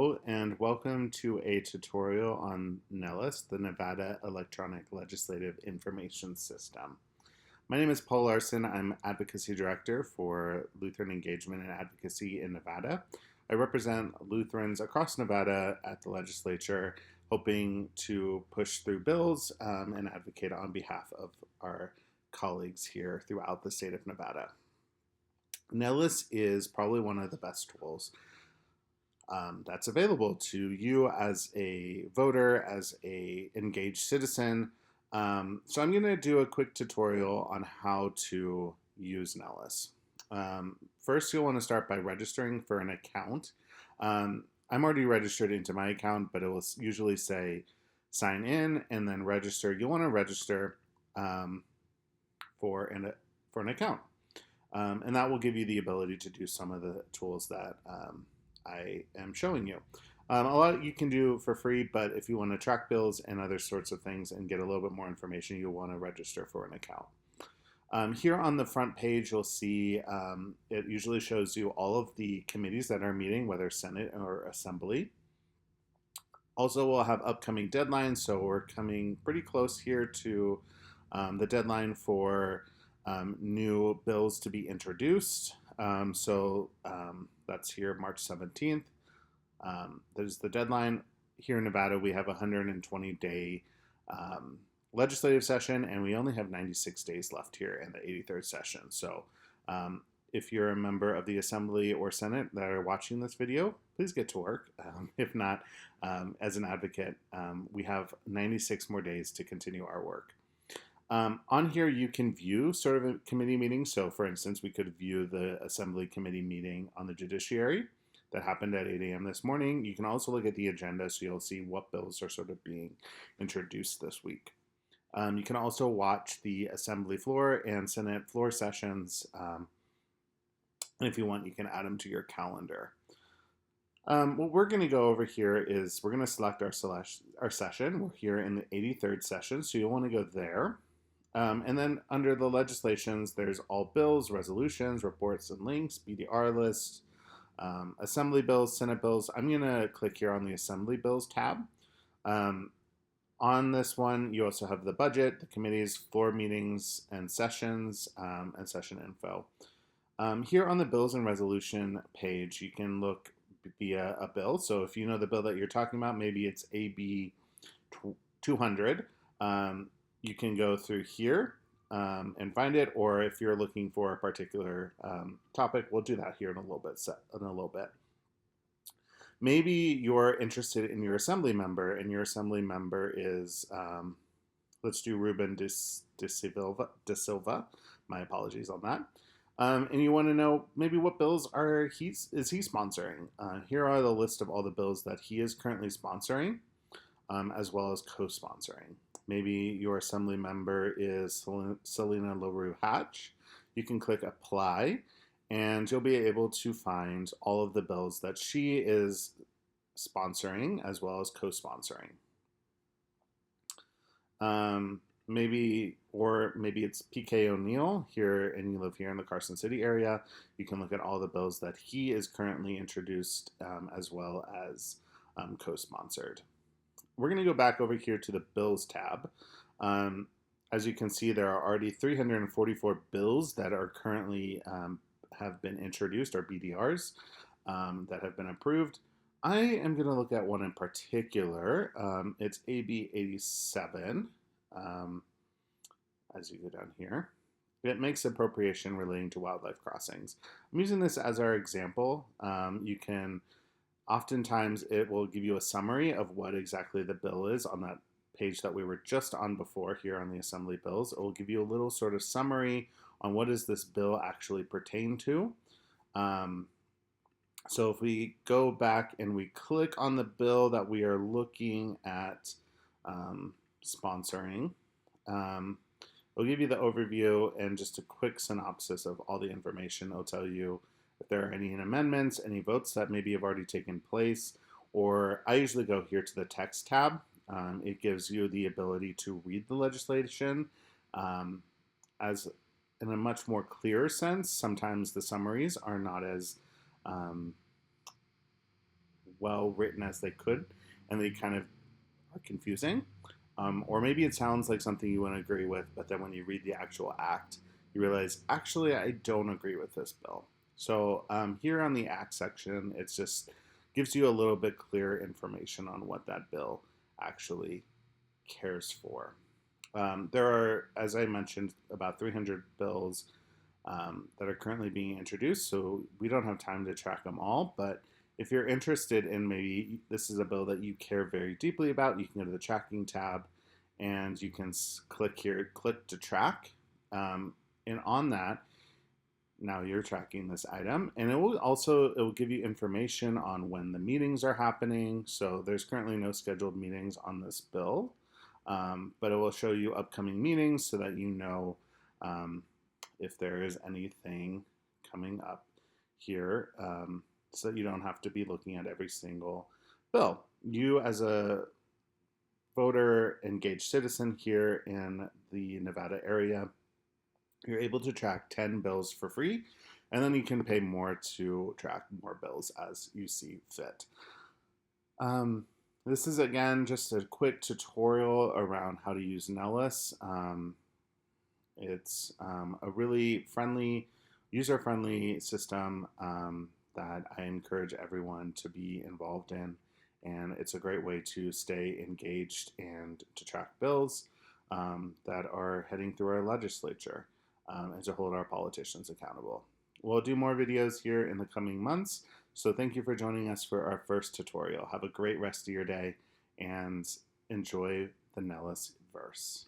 Hello and welcome to a tutorial on NELIS, the Nevada Electronic Legislative Information System. My name is Paul Larson. I'm Advocacy Director for Lutheran Engagement and Advocacy in Nevada. I represent Lutherans across Nevada at the legislature, hoping to push through bills and advocate on behalf of our colleagues here throughout the state of Nevada. NELIS is probably one of the best tools that's available to you as a voter, as a engaged citizen. So I'm going to do a quick tutorial on how to use NELIS. First, you'll want to start by registering for an account. I'm already registered into my account, but it will usually say sign in and then register. You'll want to register for an account. And that will give you the ability to do some of the tools that I am showing you. A lot you can do for free, but if you want to track bills and other sorts of things and get a little bit more information, you'll want to register for an account. Here on the front page, you'll see it usually shows you all of the committees that are meeting, whether Senate or Assembly. Also, we'll have upcoming deadlines, so we're coming pretty close here to the deadline for new bills to be introduced. That's here, March 17th. There's the deadline. Here in Nevada, we have a 120-day legislative session, and we only have 96 days left here in the 83rd session. So if you're a member of the Assembly or Senate that are watching this video, please get to work. If not, as an advocate, we have 96 more days to continue our work. On here, you can view sort of a committee meeting. So, for instance, we could view the Assembly Committee meeting on the Judiciary that happened at 8 a.m. this morning. You can also look at the agenda, so you'll see what bills are sort of being introduced this week. You can also watch the Assembly floor and Senate floor sessions. And if you want, you can add them to your calendar. What we're going to go over here is we're going to select our session. We're here in the 83rd session, so you'll want to go there. And then under the legislations, there's all bills, resolutions, reports and links, BDR lists, Assembly bills, Senate bills. I'm going to click here on the Assembly bills tab. On this one, you also have the budget, the committees, floor meetings and sessions, and session info. Here on the bills and resolution page, you can look via a bill. So if you know the bill that you're talking about, maybe it's AB 200. You can go through here and find it, or if you're looking for a particular topic, we'll do that here in a little bit. Maybe you're interested in your assembly member, and your assembly member is, let's do Ruben de Silva. My apologies on that. And you want to know maybe what bills is he sponsoring. Here are the list of all the bills that he is currently sponsoring, as well as co-sponsoring. Maybe your assembly member is Selena LaRue Hatch. You can click apply, and you'll be able to find all of the bills that she is sponsoring, as well as co-sponsoring. Maybe it's PK O'Neill here, and you live here in the Carson City area. You can look at all the bills that he is currently introduced, as well as co-sponsored. We're going to go back over here to the bills tab. As you can see, there are already 344 bills that are currently have been introduced, or BDRs, that have been approved. I am going to look at one in particular. It's AB 87. As you go down here, it makes appropriation relating to wildlife crossings. I'm using this as our example. Oftentimes it will give you a summary of what exactly the bill is on that page that we were just on before here on the Assembly bills. It will give you a little sort of summary on what does this bill actually pertain to. So if we go back and we click on the bill that we are looking at sponsoring, it'll give you the overview and just a quick synopsis of all the information. It'll tell you if there are any amendments, any votes that maybe have already taken place, or I usually go here to the text tab. It gives you the ability to read the legislation as in a much more clear sense. Sometimes the summaries are not as well written as they could, and they kind of are confusing. Or maybe it sounds like something you wouldn't agree with, but then when you read the actual act, you realize, actually, I don't agree with this bill. So here on the act section, it's just gives you a little bit clearer information on what that bill actually cares for. There are, as I mentioned, about 300 bills that are currently being introduced, so we don't have time to track them all, but if you're interested in maybe this is a bill that you care very deeply about, you can go to the tracking tab and you can click here, click to track. And on that, now you're tracking this item, and it will give you information on when the meetings are happening. So there's currently no scheduled meetings on this bill, but it will show you upcoming meetings so that you know if there is anything coming up here, so that you don't have to be looking at every single bill. You, as a voter engaged citizen here in the Nevada area, you're able to track 10 bills for free, and then you can pay more to track more bills as you see fit. This is, again, just a quick tutorial around how to use NELIS. It's a really friendly, user-friendly system that I encourage everyone to be involved in, and it's a great way to stay engaged and to track bills that are heading through our legislature and to hold our politicians accountable. We'll do more videos here in the coming months, so thank you for joining us for our first tutorial. Have a great rest of your day and enjoy the NELIS verse.